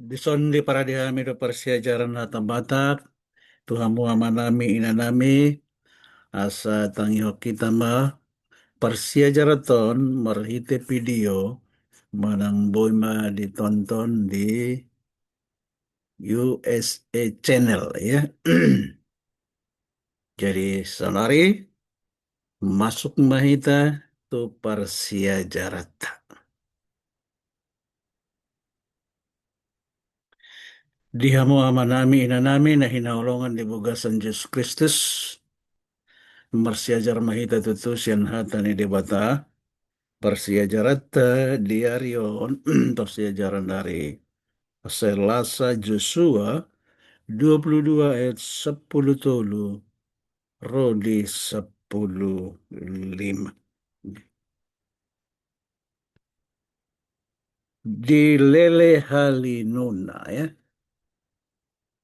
Disondi para dihami do persiajaran hata Batak, tuhamu amanami inanami, asa tangyo kita ma persiajaraton marhite video manang boy ma ditonton di USA Channel ya. Jadi sonari masuk mahita tu persiajarata. Dihamu amanami inanami na hinaulungan di bugasan Yesus Kristus marsiajar mahita tutu sian hata ni debata persiajarat diarion persiajaran dari Selasa Joshua 22 ayat 10 tolu Rodi 10:5 di lele halinuna ya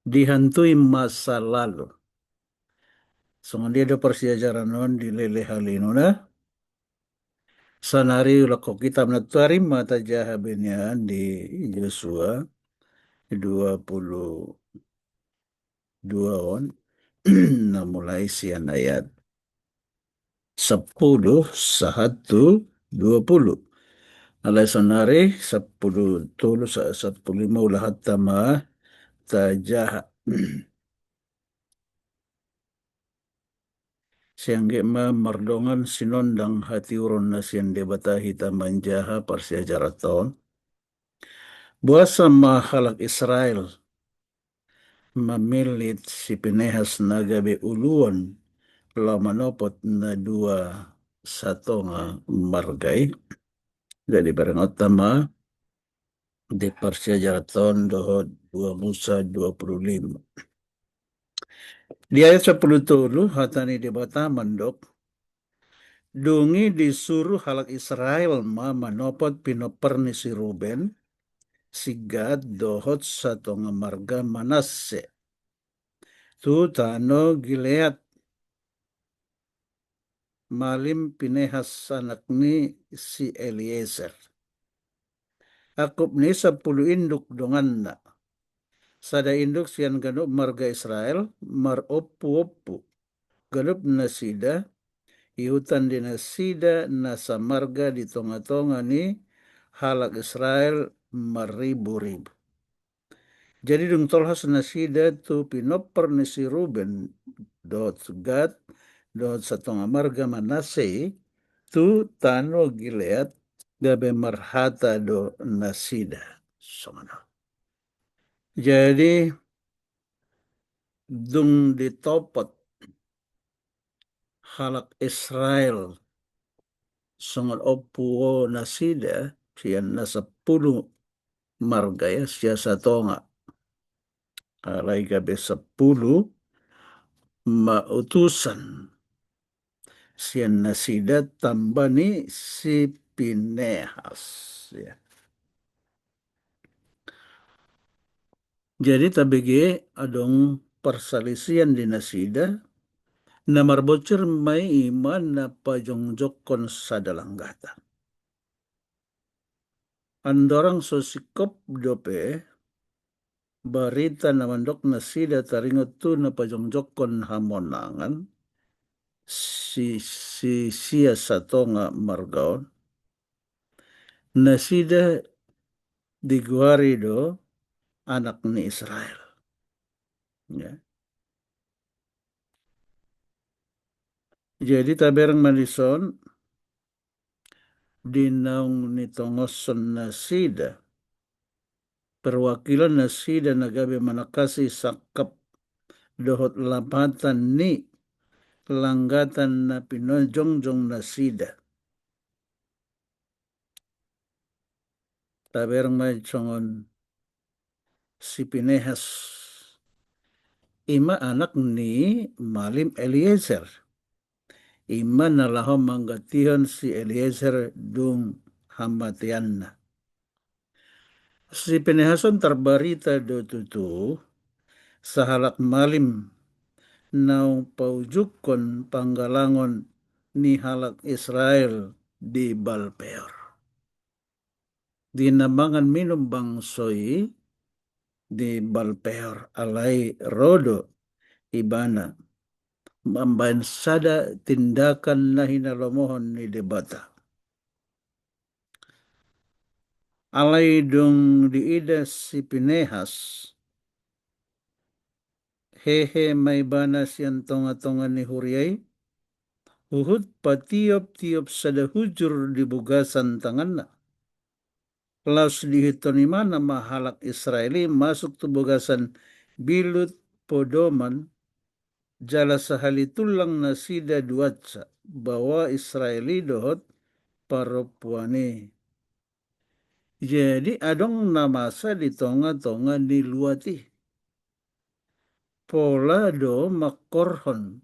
dihantui masa lalu. Soalnya dia ada persiajaran non di lele halinuna sanari lako kita menatari mata jahabnya di Yosua 22 on nah mulai sian ayat 10 1 20 alai sanari 10 tulu 15 ulah hatta ma tajah siangge ma mardongan sinondang hati uron na siang debata hita manjaha persiajaraton buasa mahalak Israel mamilit si Pinehas nagabe uluan lamanopot na dua satonga margay jadi barang utama di persiajaraton dohod 2 Musa 25 di ayat 10 tulu hatani di bata mandok dungi disuruh halak Israel ma manopot pinoperni si Ruben si Gad dohot satonga marga Manasse tu tano Gilead malim Pinehas anak ni si Eliezer. Akop ni 10 induk dongan na. Sada induk sian ganup marga Israel mar oppu ganup nasida iutan di nasida nasa marga di tonga-tonga ni halak Israel maribu-ribu. Jadi dung tolhas nasida tu pinoper ni si Ruben dot Gad dot satonga marga Manase tu tano Gilead gabe marhata do nasida. Sono. Jadi dung ditopot halak Israel songon opuo nasida sian na 10 marga ya siasa tonga alai gabe 10 mautusan sian nasida tambani si Pinehas ya. Jadi tabege adong persalisian di nasida na marbocor mai iman na pajongjokon sadalanggata. Andorang sosikop dope barita na mandok nasida taringot tu na pajongjokon hamonangan si sia satonga margaon nasida diguari do anak ni Israel ya. Jadi taberang manison dinaung nitongoson nasida perwakilan nasida nagabe manakasi sakap dohot lapatan ni langgatan na pinonjongjong nasida taberang may songon si Pinehas ima anak ni malim Eliezer ima nalahom manggatihan si Eliezer dung hamatianna si Pinehason terbarita do tutu sahalak malim naung paujukon panggalangon ni halak Israel di Balpeor. Dinamangan minum bangsoi di balpeor alai rodo ibana mambain sada tindakan na hinalomohon ni debata. Alay dong diida si Pinehas, hehe may bana siyang tonga-tonga ni Huriay, uhud patiop-tiop sada hujur di bugasan tangan na. Laos dihito ni mana mahalak Israeli masuk tu bugasan bilut podoman jala sahalitulang na sida duatsa bawa Israeli dohot paropuane. Jadi adong namasa di tonga-tonga ni luati. Pola do makorhon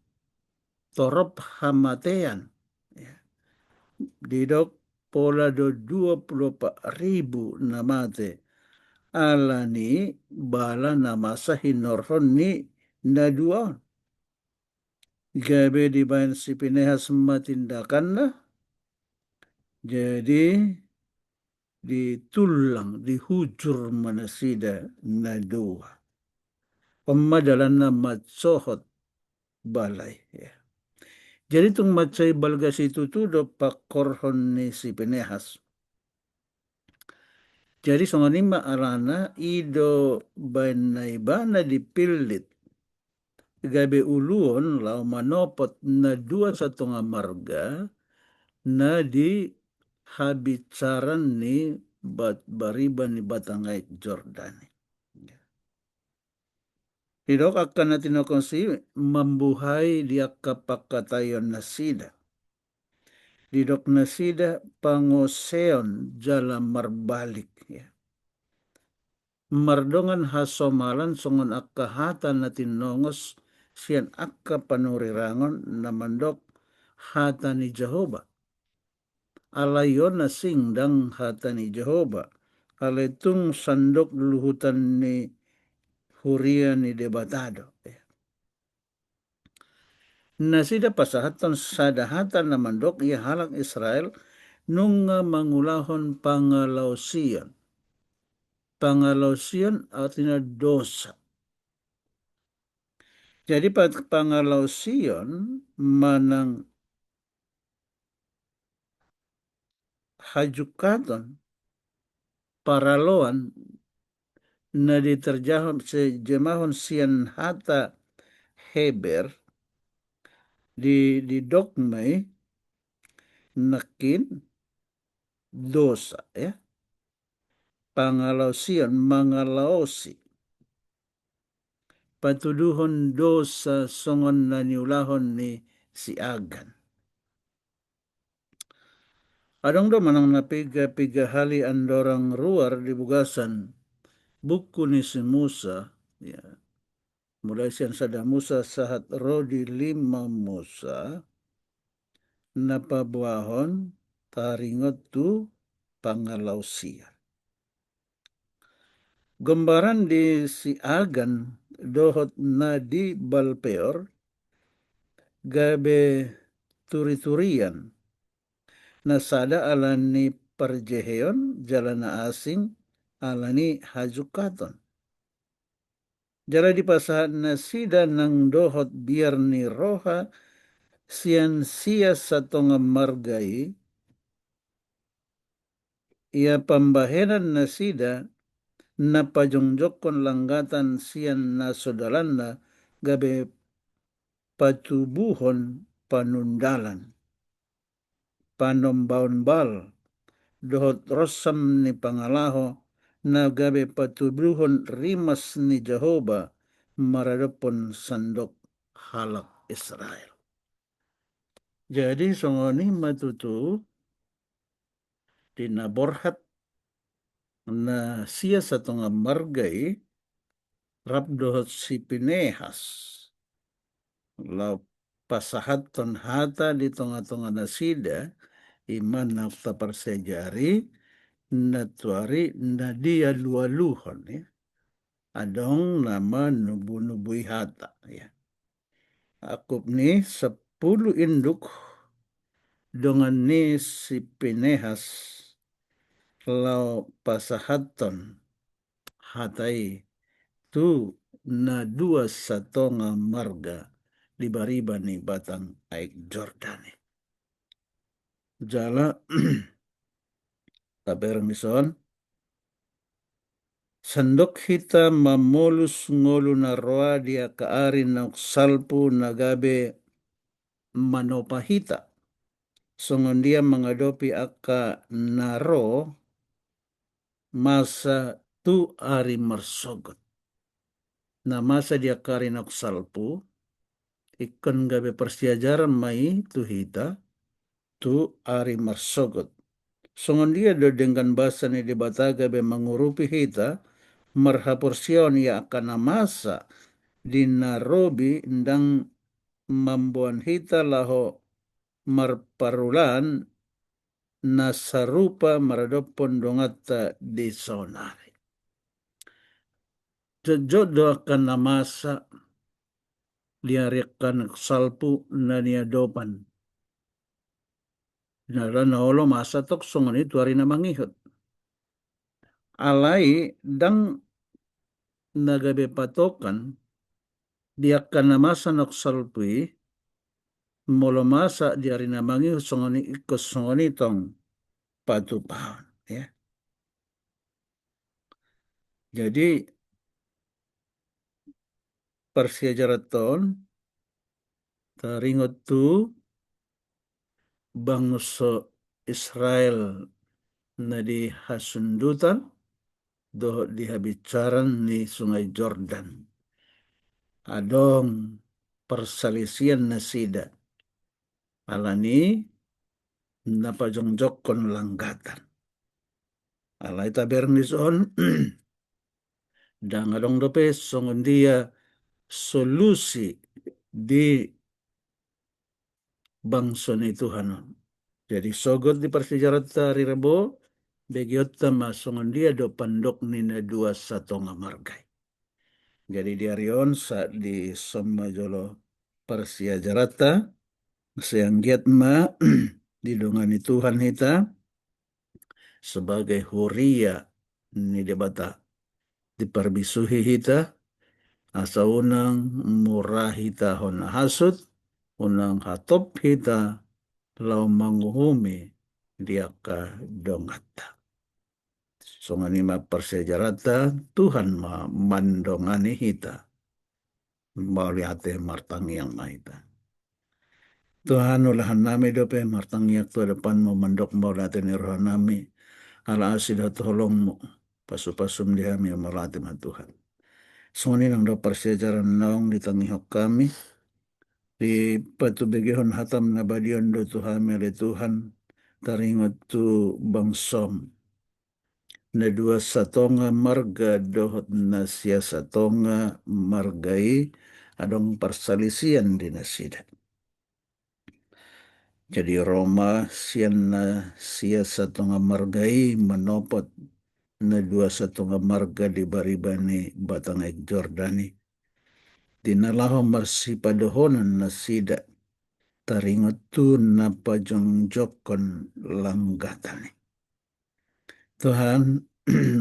torop hamatean. Ya. Didok pola do 24.000 namate. Alani bala namasa hinorhon ni nadua. Gabe di bayan si Pinehas matindakan na. Jadi ditulang, dihujur manasida nadua. Pemadalan na matsohot balay. Ya. Jadi itong matsay balgas itu tu do pakorhon ni si Pinehas. Jadi songanima arana ido bana dipilit. Gabe uluon lau manopot na dua satu nga marga na di habitsaran ni bariban ni Batangay Jordan. Hidok akan na tinokonsi mambuhay di akapakatayon na sida. Didok na sida pangoseon jala marbalik. Ya. Mardongan hasomalan songon akahatan na tinongos siyan akka panurirangon na mandok hata ni Jehovah. Alayon na singdang hata ni Jehovah. Alaytung sandok luhutan ni Huria ni debatado. Ya. Nasida pasahatan sadahatan na mandok ia halang Israel nung mangulahon pangalausian. Pangalausian artinya dosa. Jadi pangalausian manang hajukaton paraloan na diterjahon sejemahon sian hata heber di dokmay nakin dosa ya. Pangalausian mangalausi. Patuduhon dosa songon na niulahon ni si Agan. Adong do manang napiga hali andorang ruar di bugasan buku ni si Musa. Ya. Mulai siyan sada Musa sahat rodi 5 Musa. Napabuahon taringot tu pangalausia. Gambaran di si Agan dohot na di balpeor gabe turi-turian nasada alani parjeheon jalana asing alani hajukaton. Jala di pasahan nasida nang dohot biar ni roha sian sia satonga margai ia pambahenan nasida na pajongjokon langgatan sian na sodalanna gabe patubuhon panundalan. Panombaon bal dohot rosam ni pangalaho na gabe patubuhon rimas ni Jehovah maradopon sandok halak Israel. Jadi songoni matutu dinaborhat na siya sa tunga margay rap dohot si Pinehas. Lau pasahaton hata di tonga-tonga nasida iman nafta persejari natuari na dia lualuhon ya. Adong nama nubu-nubui hata ya. Akup ni 10 induk dengan ni si Pinehas lau pasahaton hatai tu na dua satonga marga di baribani batang aik Jordani. Jala taberang ison sandok hita mamolus ngolu na roa dia kaari na salpu nagabe manopahita. Songon dia mengadopi aka naro masa tu ari marsogot. Na masa dia kari nak salpu ikon gabe persiajaran mai tu hita tu ari marsogot. Songon dia do dengan bahasa ni di bataga be mengurupi hita marhapursion ya akan masa di Nairobi ndang mambuan hita laho marparulan nasarupa maradopon dongata di sonari. Jojodo akan masa diarikan salpu na niadopan. Nala naolo masa tok songon itu hari na mangihut. Alai dang nagabe patokan diakan masa nok salpui molo masa di hari na mangihut songoni ikos songoni tong patupahan ya. Jadi persiajaraton taringot tu bangsa Israel na di hasundutan do dihabicaran ni sungai Jordan. Adong persalisian na sida. Alani napajongjokon langgatan. Alai tabernison dan adong dope songon dia solusi di bangsa ni Tuhan. Jadi sogot di persejarah tari rebo begiot masongon dia do pandok nina dua satonga margai. Jadi di Arion saat di Somajolo persiajarata sayang giat ma didongani Tuhan hita sebagai huria ni debata diparbisuhi hita asa unang murah hita hona hasut unang hatop hita lau manguhumi diaka dongata. Songanima persejarata Tuhan ma mandongani hita mauliate martangiang mahita. Tuhan ulahan nami dope martangiak tu depan mau mandok maulate ni roh nami ala asidah tolong mo pasu-pasum dihami maulate ma Tuhan. Songani nang do persejarah naong ditangihok kami di patubegihon hatam nabadion do Tuhan mele Tuhan taringot tu bangsom na dua satonga marga dohot na sia satonga margai adong persalisian di nasida. Jadi Roma sian na sia satonga margai menopot na dua satonga marga di baribani batang ek Jordani. Dinalaho marsipadohonan na sida taringot tu na pajongjokon langgatani. Tuhan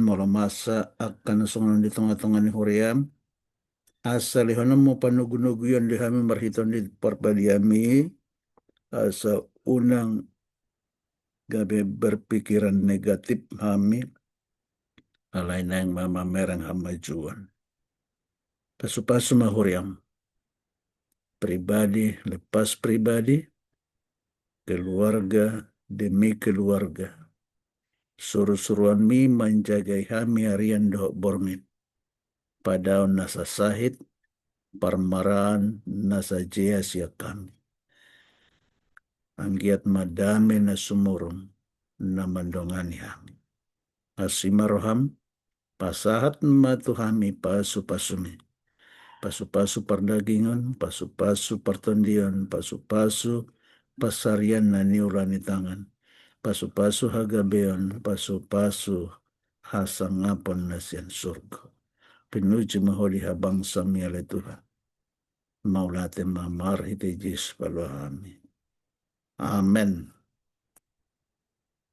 mula masa akan songon di tengah-tengah ni huriam asa lihonan mo panugunuguyon di kami marhiton di parpadiami asa unang gabe berpikiran negatif kami alay na yang mamamerang hamajuan pasu-pasu mahuriam pribadi lepas pribadi keluarga demi keluarga suruh-suruhan mi menjagai kami harian doh borngit padaon nasa sahid parmaraan nasa jea sia kami anggiat madame na sumurong na mandongani kami asimaroham pasahat matuhami pasu-pasumi pasu-pasu perdagingan pasu-pasu pertondion pasu-pasu pasarian na niulani tangan pasu-pasu hagabeon pasu-pasu hasangapon nasian surga pinuji maholi habangsa miale Tuhan maulate mamar hitijis paluami amen.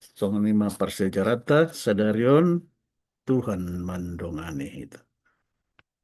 Songanima persejarata sadarion Tuhan mandongani hita.